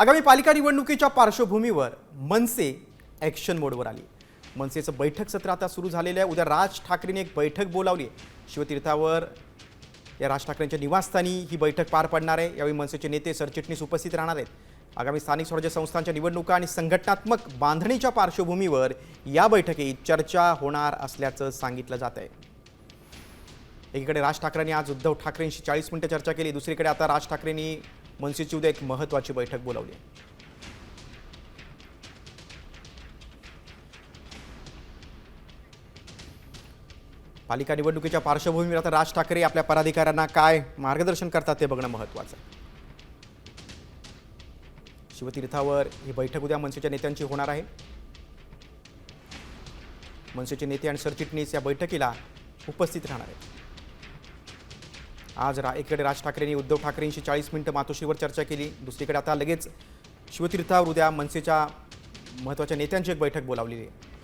आगामी पालिका निवडणुकीच्या पार्श्वभूमीवर मनसे ॲक्शन मोडवर आली। मनसेचं बैठक सत्र आता सुरू झालेलं आहे। उद्या राज ठाकरेंनी एक बैठक बोलावली आहे। शिवतीर्थावर या राज ठाकरेंच्या निवासस्थानी ही बैठक पार पडणार आहे। यावेळी मनसेचे नेते सरचिटणीस उपस्थित राहणार आहेत। आगामी स्थानिक स्वराज्य संस्थांच्या निवडणुका आणि संघटनात्मक बांधणीच्या पार्श्वभूमीवर या बैठकीत चर्चा होणार असल्याचं सांगितलं जात आहे। एकीकडे राज ठाकरेंनी आज उद्धव ठाकरेंशी 40 मिनिटं चर्चा केली। दुसरीकडे आता राज ठाकरेंनी मनसेची उद्या एक महत्त्वाची बैठक बोलावली आहे। पालिका निवडणुकीच्या पार्श्वभूमीवर आता राज ठाकरे आपल्या पदाधिकाऱ्यांना काय मार्गदर्शन करतात ते बघणं महत्त्वाचं आहे। शिवतीर्थावर ही बैठक उद्या मनसेच्या नेत्यांची होणार आहे। मनसेचे नेते आणि सरचिटणीस या बैठकीला उपस्थित राहणार आहेत। आज एकीकडे राज ठाकरेंनी उद्धव ठाकरेंशी 40 मिनिटं मातोश्रीवर चर्चा केली। दुसरीकडे आता लगेच शिवतीर्थावर उद्या मनसेच्या महत्त्वाच्या नेत्यांची एक बैठक बोलावलेली आहे।